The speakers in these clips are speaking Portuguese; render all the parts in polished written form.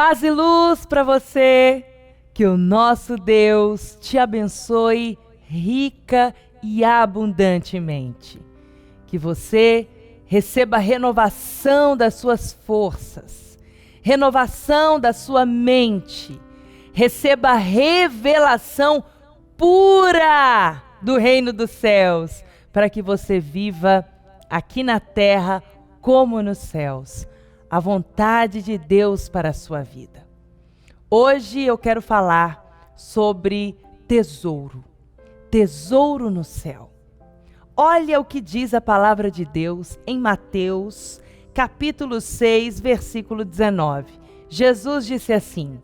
Paz e luz para você, que o nosso Deus te abençoe rica e abundantemente. Que você receba renovação das suas forças, renovação da sua mente, receba revelação pura do reino dos céus, para que você viva aqui na terra como nos céus. A vontade de Deus para a sua vida. Hoje eu quero falar sobre tesouro. Tesouro no céu. Olha o que diz a palavra de Deus em Mateus, capítulo 6, versículo 19. Jesus disse assim: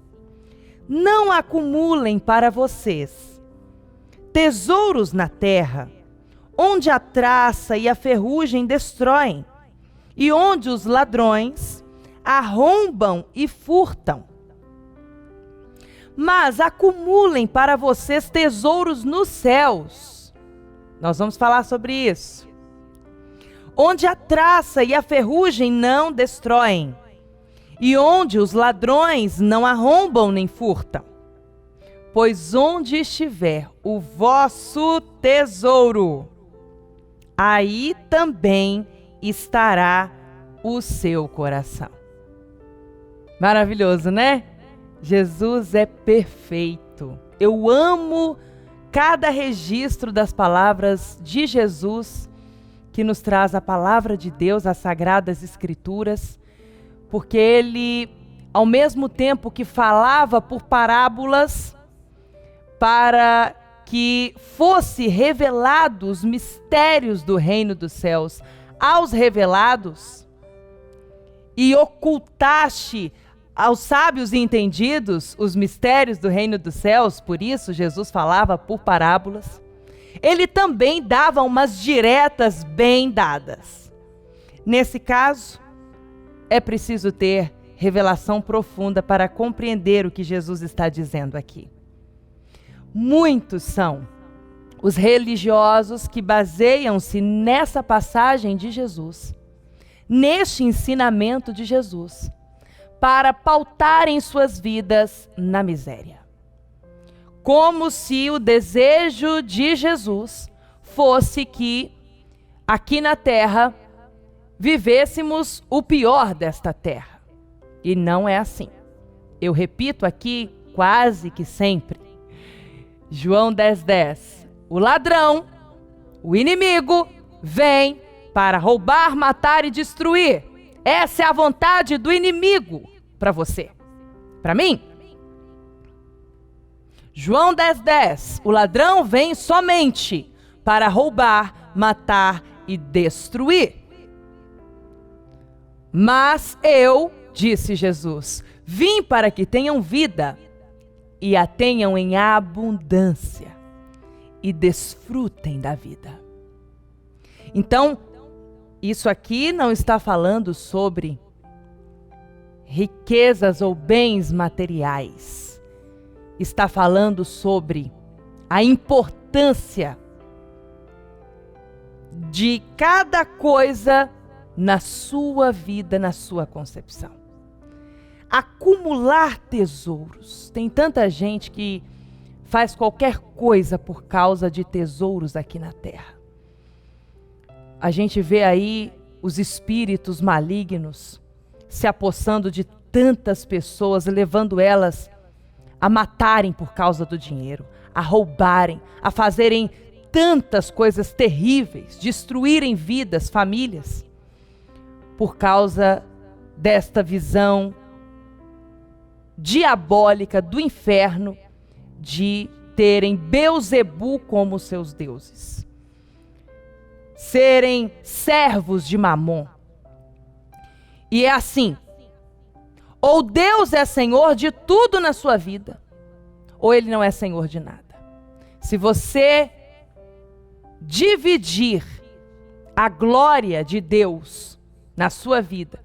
não acumulem para vocês tesouros na terra, onde a traça e a ferrugem destroem, e onde os ladrões arrombam e furtam. Mas acumulem para vocês tesouros nos céus. Nós vamos falar sobre isso. Onde a traça e a ferrugem não destroem, e onde os ladrões não arrombam nem furtam. Pois onde estiver o vosso tesouro, aí também estará o seu coração. Maravilhoso, né? Jesus é perfeito. Eu amo cada registro das palavras de Jesus, que nos traz a palavra de Deus, as sagradas escrituras, porque ele, ao mesmo tempo que falava por parábolas, para que fosse revelados os mistérios do reino dos céus aos revelados, e ocultaste aos sábios e entendidos os mistérios do reino dos céus, por isso Jesus falava por parábolas. Ele também dava umas diretas bem dadas. Nesse caso, é preciso ter revelação profunda para compreender o que Jesus está dizendo aqui. Muitos são os religiosos que baseiam-se nessa passagem de Jesus, neste ensinamento de Jesus, para pautarem suas vidas na miséria. Como se o desejo de Jesus fosse que, aqui na terra, vivêssemos o pior desta terra. E não é assim. Eu repito aqui quase que sempre. João 10:10. O ladrão, o inimigo, vem para roubar, matar e destruir. Essa é a vontade do inimigo para você, para mim. João 10:10. O ladrão vem somente para roubar, matar e destruir. Mas eu, disse Jesus, vim para que tenham vida e a tenham em abundância e desfrutem da vida. Então, isso aqui não está falando sobre riquezas ou bens materiais. Está falando sobre a importância de cada coisa na sua vida, na sua concepção. Acumular tesouros. Tem tanta gente que faz qualquer coisa por causa de tesouros aqui na terra. A gente vê aí os espíritos malignos se apossando de tantas pessoas, levando elas a matarem por causa do dinheiro, a roubarem, a fazerem tantas coisas terríveis, destruírem vidas, famílias, por causa desta visão diabólica do inferno de terem Beelzebu como seus deuses, serem servos de Mamon. E é assim: ou Deus é Senhor de tudo na sua vida, ou Ele não é Senhor de nada. Se você dividir a glória de Deus na sua vida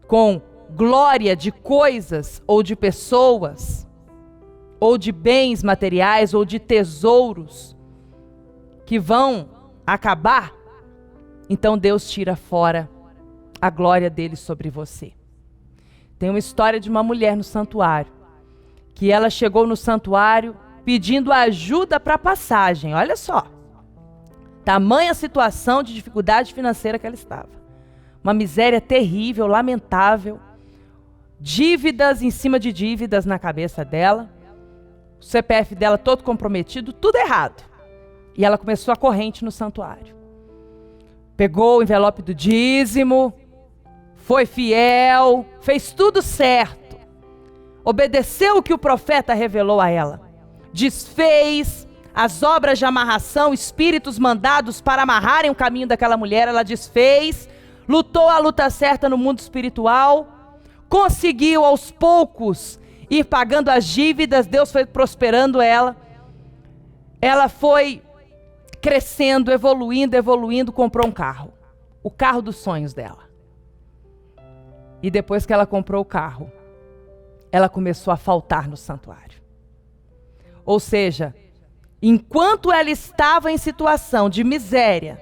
com glória de coisas ou de pessoas, ou de bens materiais, ou de tesouros que vão acabar, então Deus tira fora a glória dele sobre você. Tem uma história de uma mulher no santuário, que ela chegou no santuário pedindo ajuda para passagem. Olha só, tamanha situação de dificuldade financeira que ela estava. Uma miséria terrível, lamentável, dívidas em cima de dívidas na cabeça dela, o CPF dela todo comprometido, tudo errado. E ela começou a corrente no santuário. Pegou o envelope do dízimo, foi fiel, fez tudo certo. Obedeceu o que o profeta revelou a ela. Desfez as obras de amarração, espíritos mandados para amarrarem o caminho daquela mulher, ela desfez. Lutou a luta certa no mundo espiritual. Conseguiu aos poucos ir pagando as dívidas. Deus foi prosperando ela. Ela foi crescendo, evoluindo, comprou um carro. O carro dos sonhos dela. E depois que ela comprou o carro, ela começou a faltar no santuário. Ou seja, enquanto ela estava em situação de miséria,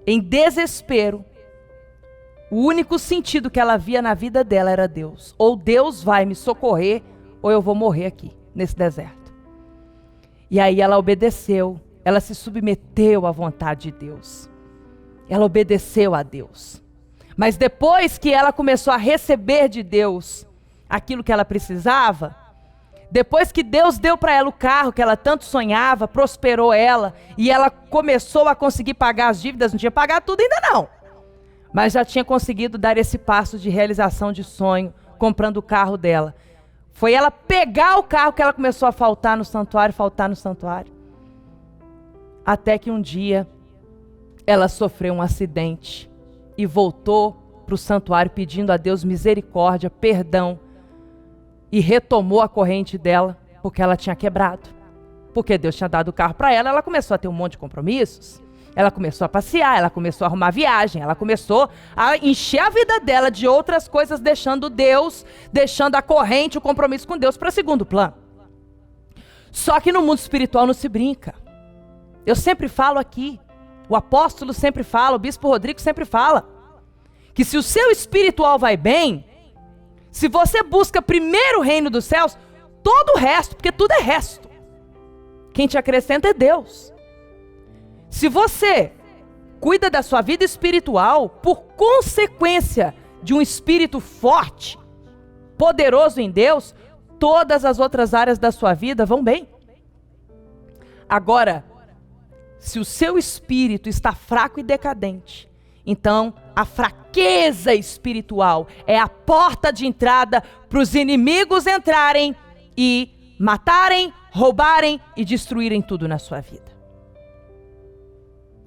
em desespero, o único sentido que ela via na vida dela era Deus. Ou Deus vai me socorrer, ou eu vou morrer aqui, nesse deserto. E aí ela obedeceu, ela se submeteu à vontade de Deus. Ela obedeceu a Deus. Mas depois que ela começou a receber de Deus aquilo que ela precisava, depois que Deus deu para ela o carro que ela tanto sonhava, prosperou ela, e ela começou a conseguir pagar as dívidas, não tinha pagar tudo ainda não, mas já tinha conseguido dar esse passo de realização de sonho, comprando o carro dela. Foi ela pegar o carro que ela começou a faltar no santuário, até que um dia ela sofreu um acidente e voltou para o santuário pedindo a Deus misericórdia, perdão, e retomou a corrente dela, porque ela tinha quebrado. Porque Deus tinha dado o carro para ela, ela começou a ter um monte de compromissos, ela começou a passear, ela começou a arrumar viagem, ela começou a encher a vida dela de outras coisas, deixando Deus, deixando a corrente, o compromisso com Deus para segundo plano. Só que no mundo espiritual não se brinca. Eu sempre falo aqui, o apóstolo sempre fala, o bispo Rodrigo sempre fala, que se o seu espiritual vai bem, se você busca primeiro o reino dos céus, todo o resto, porque tudo é resto, quem te acrescenta é Deus. Se você cuida da sua vida espiritual, por consequência de um espírito forte, poderoso em Deus, todas as outras áreas da sua vida vão bem. Agora, se o seu espírito está fraco e decadente, então a fraqueza espiritual é a porta de entrada para os inimigos entrarem e matarem, roubarem e destruírem tudo na sua vida.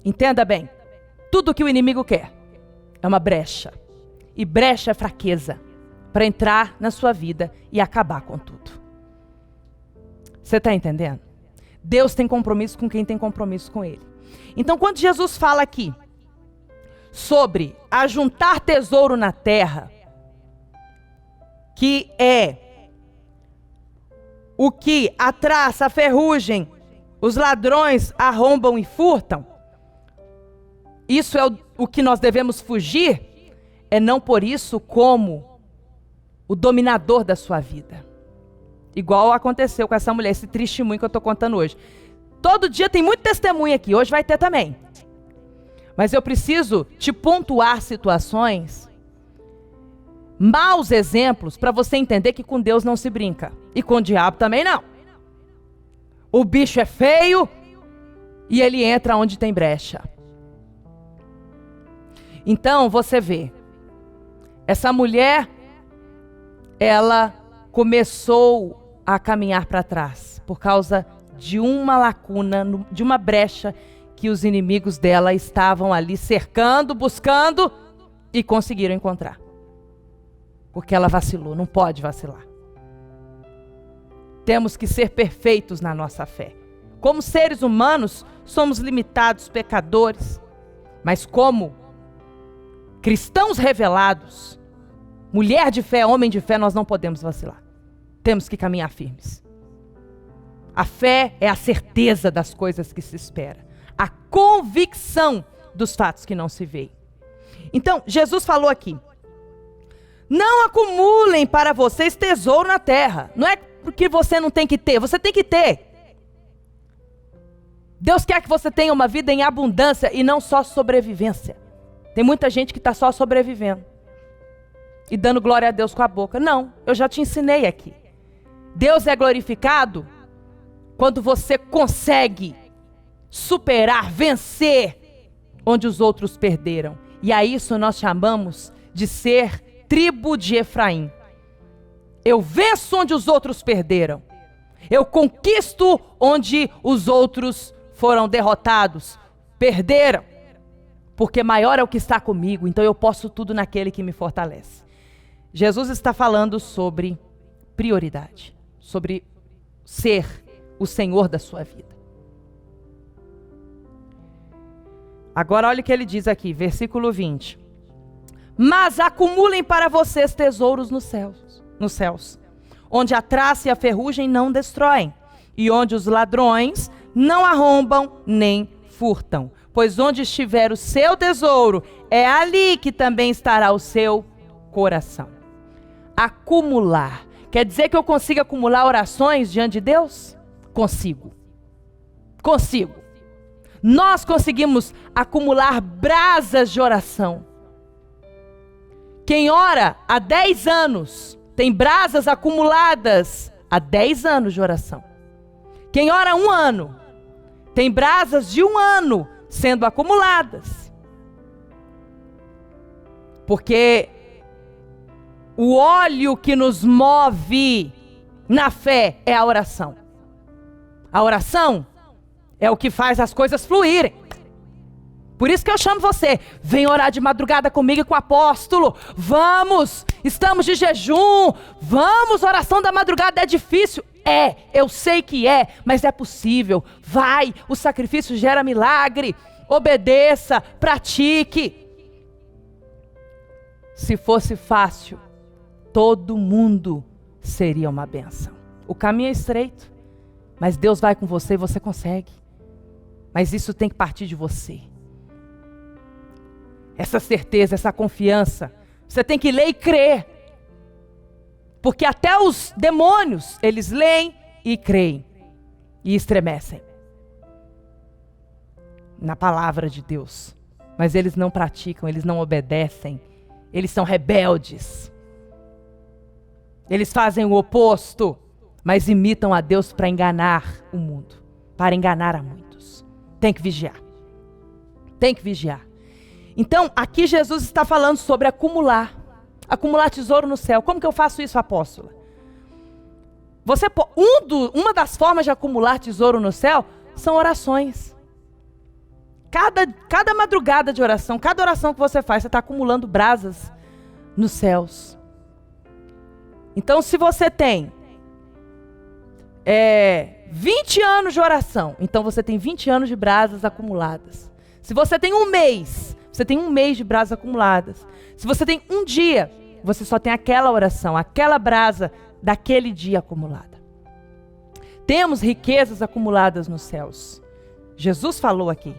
Entenda bem, tudo que o inimigo quer é uma brecha, e brecha é fraqueza para entrar na sua vida e acabar com tudo. Você está entendendo? Deus tem compromisso com quem tem compromisso com Ele. Então, quando Jesus fala aqui sobre ajuntar tesouro na terra, que é o que a traça, a ferrugem, os ladrões arrombam e furtam, isso é o que nós devemos fugir, é não por isso como o dominador da sua vida. Igual aconteceu com essa mulher, esse testemunho que eu estou contando hoje. Todo dia tem muito testemunho aqui, hoje vai ter também. Mas eu preciso te pontuar situações, maus exemplos, para você entender que com Deus não se brinca. E com o diabo também não. O bicho é feio e ele entra onde tem brecha. Então, você vê, essa mulher, ela começou a caminhar para trás por causa de uma lacuna, de uma brecha que os inimigos dela estavam ali cercando, buscando e conseguiram encontrar. Porque ela vacilou, não pode vacilar. Temos que ser perfeitos na nossa fé. Como seres humanos, somos limitados, pecadores, mas como cristãos revelados, mulher de fé, homem de fé, nós não podemos vacilar. Temos que caminhar firmes. A fé é a certeza das coisas que se espera, a convicção dos fatos que não se veem. Então, Jesus falou aqui, Não acumulem para vocês tesouro na terra. Não é porque você não tem que ter, você tem que ter. Deus quer que você tenha uma vida em abundância e não só sobrevivência. Tem muita gente que está só sobrevivendo e dando glória a Deus com a boca. Não, eu já te ensinei aqui. Deus é glorificado quando você consegue superar, vencer onde os outros perderam. E a isso nós chamamos de ser tribo de Efraim. Eu venço onde os outros perderam. Eu conquisto onde os outros foram derrotados, perderam. Porque maior é o que está comigo, então eu posso tudo naquele que me fortalece. Jesus está falando sobre prioridade, sobre ser o Senhor da sua vida. Agora olha o que ele diz aqui, versículo 20. Mas acumulem para vocês tesouros nos céus, onde a traça e a ferrugem não destroem, e onde os ladrões não arrombam nem furtam. Pois onde estiver o seu tesouro, é ali que também estará o seu coração. Acumular. Quer dizer que eu consigo acumular orações diante de Deus? Consigo. Nós conseguimos acumular brasas de oração. Quem ora há 10 anos tem brasas acumuladas há 10 anos de oração. Quem ora 1 ano tem brasas de 1 ano sendo acumuladas. Porque o óleo que nos move na fé é a oração. A oração é o que faz as coisas fluírem. Por isso que eu chamo você, vem orar de madrugada comigo e com o apóstolo. Vamos, estamos de jejum. Vamos, oração da madrugada é difícil. É, eu sei que é, mas é possível. Vai, o sacrifício gera milagre. Obedeça, pratique. Se fosse fácil, todo mundo seria uma bênção. O caminho é estreito, mas Deus vai com você e você consegue. Mas isso tem que partir de você. Essa certeza, essa confiança, você tem que ler e crer. Porque até os demônios, eles leem e creem. E estremecem na palavra de Deus. Mas eles não praticam, eles não obedecem. Eles são rebeldes. Eles fazem o oposto, mas imitam a Deus para enganar o mundo. Para enganar a muitos. Tem que vigiar. Tem que vigiar. Então, aqui Jesus está falando sobre acumular. Acumular tesouro no céu. Como que eu faço isso, apóstola? Uma das formas de acumular tesouro no céu são orações. Cada madrugada de oração, cada oração que você faz, você está acumulando brasas nos céus. Então, se você tem 20 anos de oração, então você tem 20 anos de brasas acumuladas. Se você tem 1 mês, você tem 1 mês de brasas acumuladas. Se você tem 1 dia, você só tem aquela oração, aquela brasa daquele dia acumulada. Temos riquezas acumuladas nos céus. Jesus falou aqui.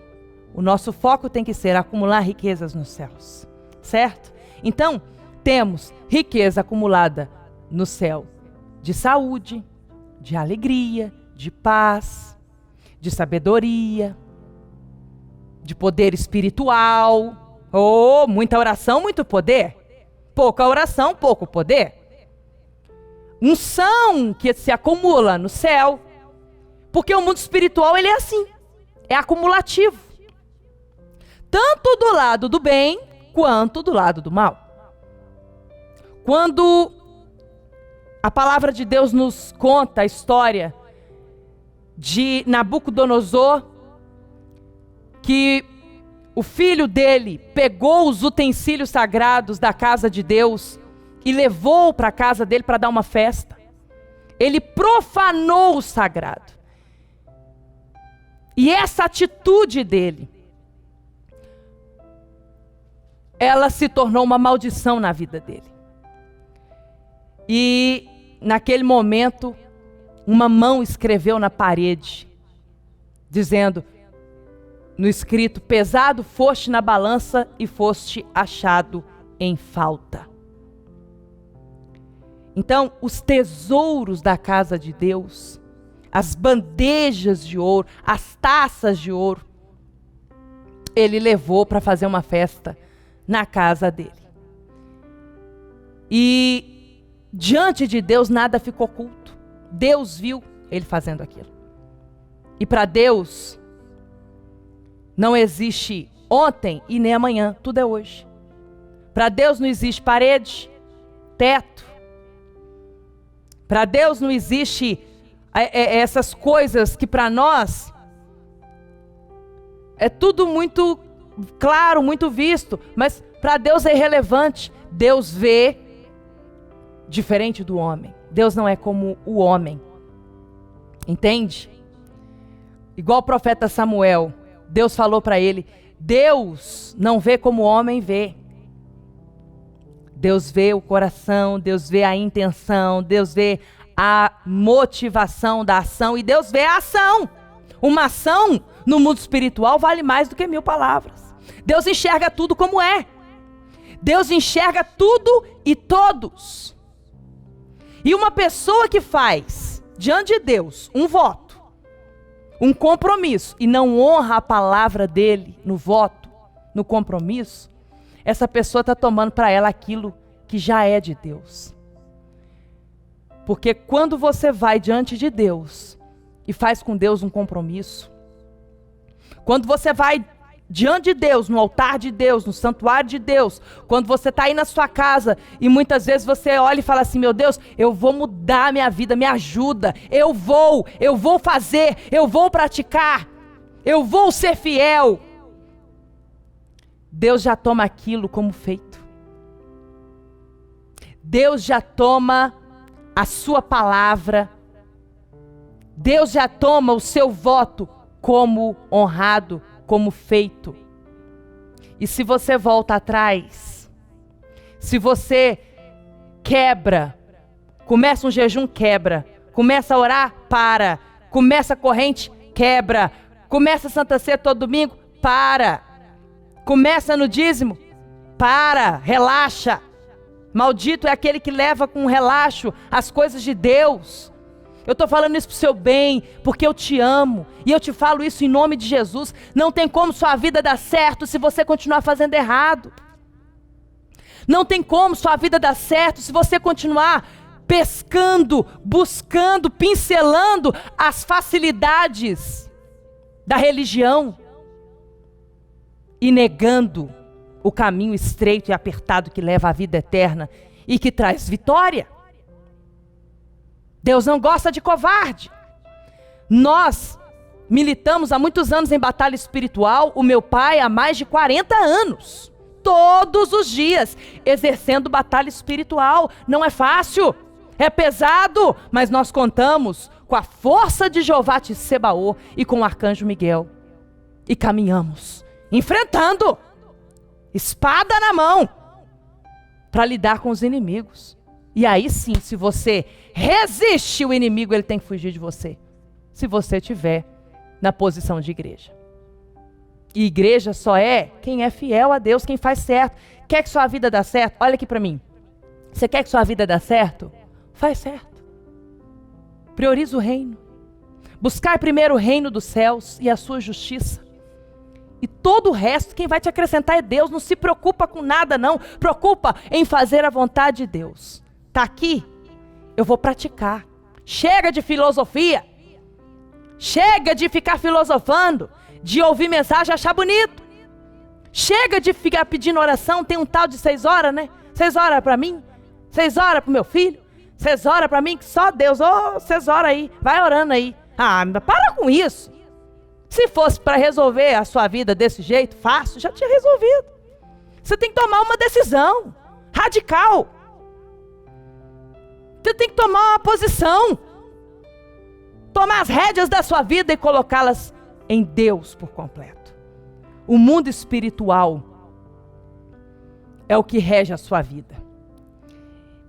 O nosso foco tem que ser acumular riquezas nos céus. Certo? Então, temos riqueza acumulada no céu de saúde, de alegria, de paz, de sabedoria, de poder espiritual. Oh, muita oração, muito poder. Pouca oração, pouco poder. Unção que se acumula no céu. Porque o mundo espiritual, ele é assim. É acumulativo. Tanto do lado do bem, quanto do lado do mal. Quando a palavra de Deus nos conta a história de Nabucodonosor, que o filho dele pegou os utensílios sagrados da casa de Deus e levou para a casa dele para dar uma festa. Ele profanou o sagrado. E essa atitude dele, ela se tornou uma maldição na vida dele. E naquele momento, uma mão escreveu na parede, dizendo, no escrito, pesado foste na balança e foste achado em falta. Então, os tesouros da casa de Deus, as bandejas de ouro, as taças de ouro, ele levou para fazer uma festa na casa dele. E diante de Deus nada ficou oculto. Deus viu ele fazendo aquilo. E para Deus não existe ontem e nem amanhã, tudo é hoje. Para Deus não existe parede, teto. Para Deus não existe essas coisas que para nós é tudo muito claro, muito visto, mas para Deus é irrelevante. Deus vê diferente do homem. Deus não é como o homem. Entende? Igual o profeta Samuel, Deus falou para ele, Deus não vê como o homem vê. Deus vê o coração, Deus vê a intenção, Deus vê a motivação da ação e Deus vê a ação. Uma ação no mundo espiritual vale mais do que 1000 palavras. Deus enxerga tudo como é. Deus enxerga tudo e todos. E uma pessoa que faz diante de Deus um voto, um compromisso e não honra a palavra dele no voto, no compromisso, essa pessoa está tomando para ela aquilo que já é de Deus. Porque quando você vai diante de Deus e faz com Deus um compromisso, quando você vai diante de Deus, no altar de Deus, no santuário de Deus, quando você está aí na sua casa e muitas vezes você olha e fala assim, meu Deus, eu vou mudar a minha vida, me ajuda, eu vou fazer, eu vou praticar, eu vou ser fiel. Deus já toma aquilo como feito. Deus já toma a sua palavra, Deus já toma o seu voto como honrado, como feito. E se você volta atrás, se você quebra, começa um jejum, quebra, começa a orar, para, começa a corrente, quebra, começa a Santa Ceia todo domingo, para, começa no dízimo, para, relaxa. Maldito é aquele que leva com relaxo as coisas de Deus. Eu estou falando isso para o seu bem, porque eu te amo. E eu te falo isso em nome de Jesus. Não tem como sua vida dar certo se você continuar fazendo errado. Não tem como sua vida dar certo se você continuar pescando, buscando, pincelando as facilidades da religião e negando o caminho estreito e apertado que leva à vida eterna e que traz vitória. Deus não gosta de covarde. Nós militamos há muitos anos em batalha espiritual, o meu pai há mais de 40 anos, todos os dias, exercendo batalha espiritual. Não é fácil, é pesado, mas nós contamos com a força de Jeová Tsebaô e com o arcanjo Miguel. E caminhamos, enfrentando, espada na mão, para lidar com os inimigos. E aí sim, se você resiste o inimigo, ele tem que fugir de você. Se você estiver na posição de igreja. E igreja só é quem é fiel a Deus, quem faz certo. Quer que sua vida dê certo? Olha aqui para mim. Você quer que sua vida dê certo? Faz certo. Prioriza o reino. Buscar primeiro o reino dos céus e a sua justiça. E todo o resto, quem vai te acrescentar é Deus. Não se preocupa com nada, não. Preocupa em fazer a vontade de Deus. Está aqui? Eu vou praticar. Chega de filosofia. Chega de ficar filosofando. De ouvir mensagem e achar bonito. Chega de ficar pedindo oração. Tem um tal de 6 horas, né? 6 horas para mim. 6 horas para o meu filho. 6 horas para mim, que só Deus. Ô, 6 horas aí. Vai orando aí. Ah, para com isso. Se fosse para resolver a sua vida desse jeito, fácil, já tinha resolvido. Você tem que tomar uma decisão radical. Você tem que tomar uma posição. Tomar as rédeas da sua vida e colocá-las em Deus por completo. O mundo espiritual é o que rege a sua vida.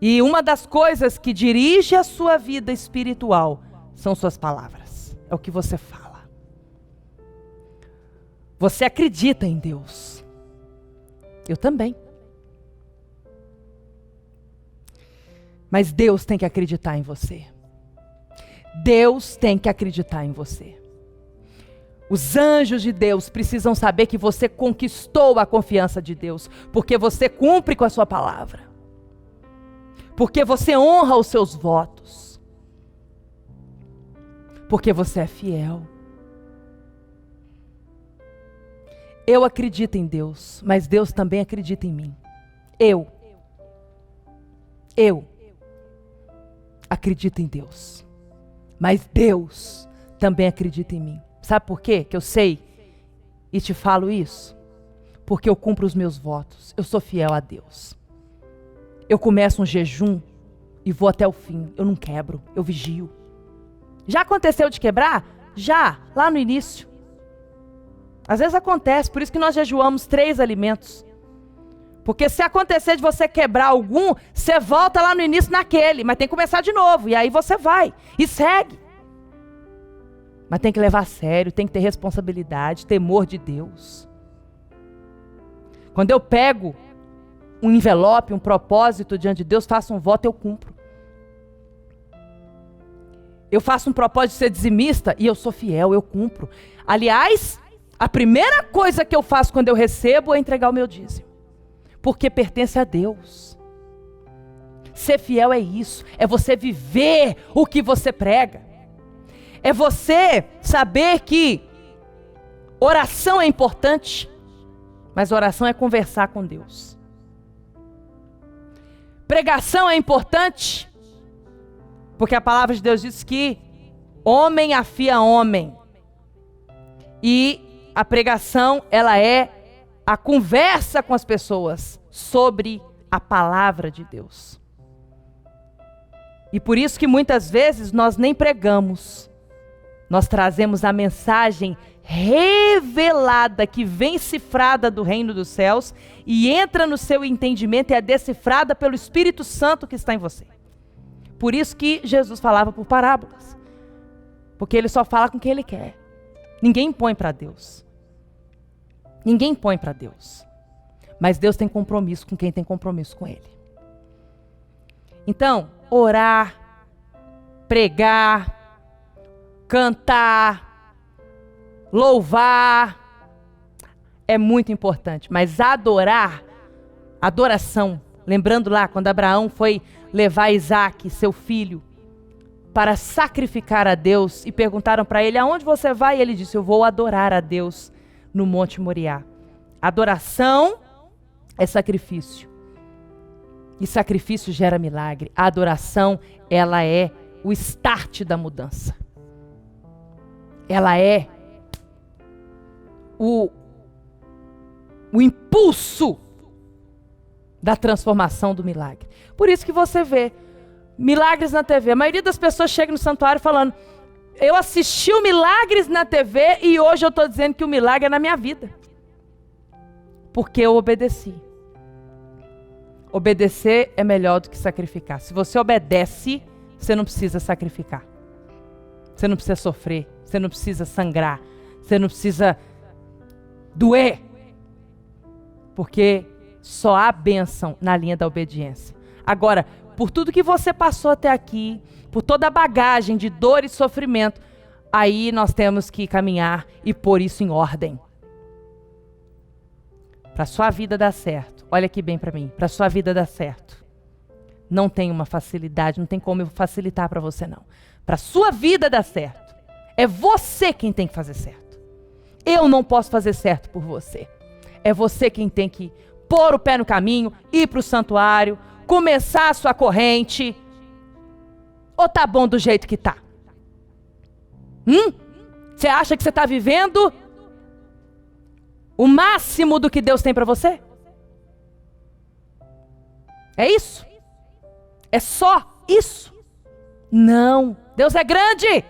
E uma das coisas que dirige a sua vida espiritual são suas palavras. É o que você fala. Você acredita em Deus. Eu também. Mas Deus tem que acreditar em você. Deus tem que acreditar em você. Os anjos de Deus precisam saber que você conquistou a confiança de Deus, porque você cumpre com a sua palavra. Porque você honra os seus votos. Porque você é fiel. Eu acredito em Deus, mas Deus também acredita em mim. Eu acredito em Deus, mas Deus também acredita em mim. Sabe por quê que eu sei e te falo isso? Porque eu cumpro os meus votos, eu sou fiel a Deus. Eu começo um jejum e vou até o fim, eu não quebro, eu vigio. Já aconteceu de quebrar? Já, lá no início. Às vezes acontece, por isso que nós jejuamos 3 alimentos. Porque se acontecer de você quebrar algum, você volta lá no início naquele, mas tem que começar de novo, e aí você vai, e segue. Mas tem que levar a sério, tem que ter responsabilidade, temor de Deus. Quando eu pego um envelope, um propósito diante de Deus, faço um voto, eu cumpro. Eu faço um propósito de ser dizimista e eu sou fiel, eu cumpro. Aliás, a primeira coisa que eu faço quando eu recebo é entregar o meu dízimo. Porque pertence a Deus. Ser fiel é isso, é você viver o que você prega. É você saber que oração é importante, mas oração é conversar com Deus. Pregação é importante, porque a palavra de Deus diz que homem afia homem. E a pregação, ela é a conversa com as pessoas sobre a palavra de Deus. E por isso que muitas vezes nós nem pregamos. Nós trazemos a mensagem revelada que vem cifrada do reino dos céus e entra no seu entendimento e é decifrada pelo Espírito Santo que está em você. Por isso que Jesus falava por parábolas. Porque ele só fala com quem ele quer. Ninguém impõe para Deus. Ninguém impõe para Deus. Mas Deus tem compromisso com quem tem compromisso com ele. Então, orar, pregar, cantar, louvar, é muito importante. Mas adorar, adoração, lembrando lá quando Abraão foi levar Isaque, seu filho, para sacrificar a Deus, e perguntaram para ele, aonde você vai? E ele disse, eu vou adorar a Deus no Monte Moriá. Adoração é sacrifício. E sacrifício gera milagre. A adoração, ela é o start da mudança. Ela é o impulso da transformação do milagre. Por isso que você vê milagres na TV. A maioria das pessoas chega no santuário falando, eu assisti o milagres na TV e hoje eu estou dizendo que o milagre é na minha vida. Porque eu obedeci. Obedecer é melhor do que sacrificar. Se você obedece, você não precisa sacrificar. Você não precisa sofrer. Você não precisa sangrar. Você não precisa doer. Porque só há bênção na linha da obediência. Agora, por tudo que você passou até aqui, por toda a bagagem de dor e sofrimento, aí nós temos que caminhar e pôr isso em ordem. Para a sua vida dar certo, olha aqui bem para mim, para a sua vida dar certo, não tem uma facilidade, não tem como eu facilitar para você não. Para a sua vida dar certo, é você quem tem que fazer certo. Eu não posso fazer certo por você. É você quem tem que pôr o pé no caminho, ir para o santuário, começar a sua corrente, ou tá bom do jeito que tá? Você acha que você está vivendo o máximo do que Deus tem para você? É isso? É só isso? Não. Deus é grande.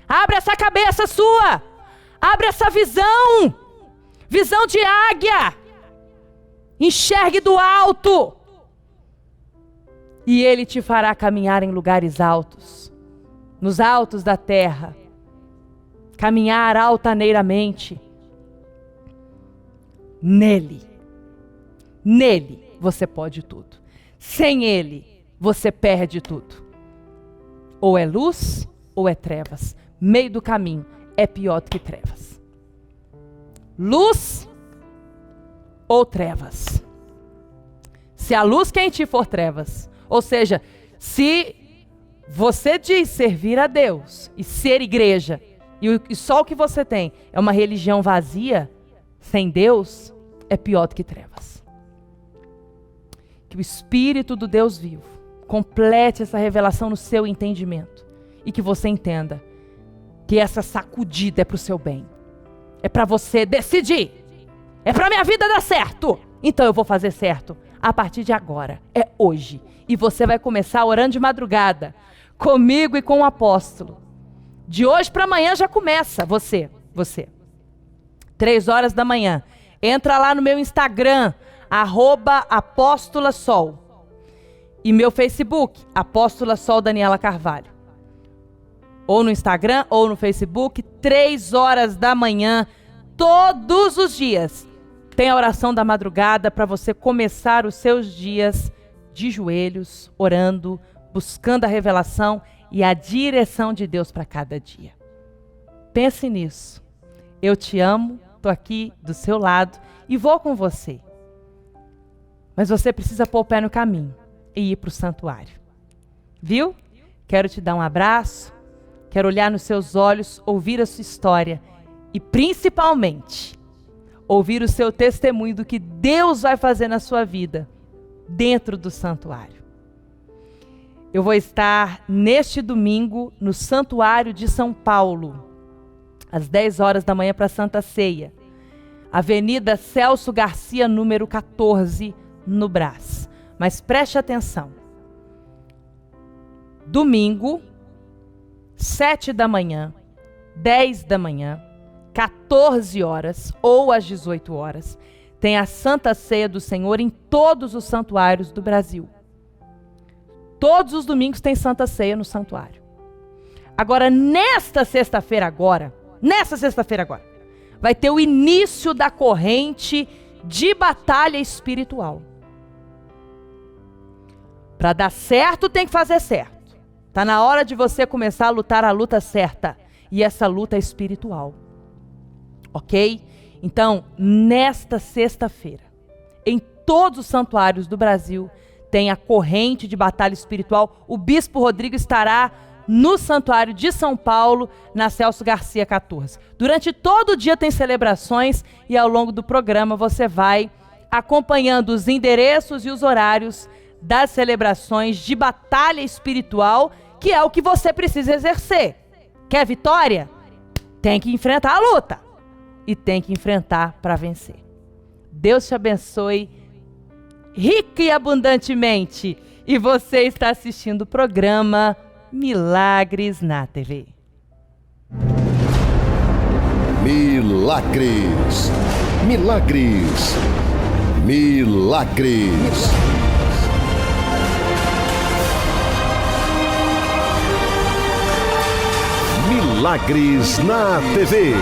Abre essa cabeça sua. Abre essa visão. Visão de águia. Enxergue do alto. E Ele te fará caminhar em lugares altos. Nos altos da terra. Caminhar altaneiramente. Nele você pode tudo. Sem Ele, você perde tudo. Ou é luz ou é trevas. Meio do caminho é pior do que trevas. Luz ou trevas. Se a luz que em ti for trevas, ou seja, se você diz servir a Deus e ser igreja, e só o que você tem é uma religião vazia, sem Deus, é pior do que trevas. Que o Espírito do Deus vivo complete essa revelação no seu entendimento e que você entenda que essa sacudida é para o seu bem. É para você decidir. É para minha vida dar certo. Então eu vou fazer certo a partir de agora. É hoje. E você vai começar orando de madrugada comigo e com o apóstolo. De hoje para amanhã já começa. Você. 3 horas da manhã. Entra lá no meu Instagram, @apóstolasol. E meu Facebook, Apóstola Sol Daniela Carvalho. Ou no Instagram, ou no Facebook, 3 horas da manhã, todos os dias. Tem a oração da madrugada para você começar os seus dias de joelhos, orando, buscando a revelação e a direção de Deus para cada dia. Pense nisso. Eu te amo, estou aqui do seu lado e vou com você. Mas você precisa pôr o pé no caminho e ir para o santuário. Viu? Quero te dar um abraço, quero olhar nos seus olhos, ouvir a sua história e principalmente ouvir o seu testemunho do que Deus vai fazer na sua vida dentro do santuário. Eu vou estar neste domingo no Santuário de São Paulo, às 10 horas da manhã para a Santa Ceia. Avenida Celso Garcia, número 14, no Brás. Mas preste atenção. Domingo, 7 da manhã, 10 da manhã, 14 horas ou às 18 horas, tem a Santa Ceia do Senhor em todos os santuários do Brasil. Todos os domingos tem Santa Ceia no santuário. Agora, nesta sexta-feira agora, vai ter o início da corrente de batalha espiritual. Para dar certo, tem que fazer certo. Está na hora de você começar a lutar a luta certa. E essa luta é espiritual. Ok? Então, nesta sexta-feira, em todos os santuários do Brasil, tem a corrente de batalha espiritual. O Bispo Rodrigo estará no Santuário de São Paulo, na Celso Garcia 14. Durante todo o dia tem celebrações e ao longo do programa você vai acompanhando os endereços e os horários das celebrações de batalha espiritual, que é o que você precisa exercer. Quer vitória? Tem que enfrentar a luta. E tem que enfrentar para vencer. Deus te abençoe rica e abundantemente. E você está assistindo o programa Milagres na TV. Milagres, milagres, milagres. Milagres na TV.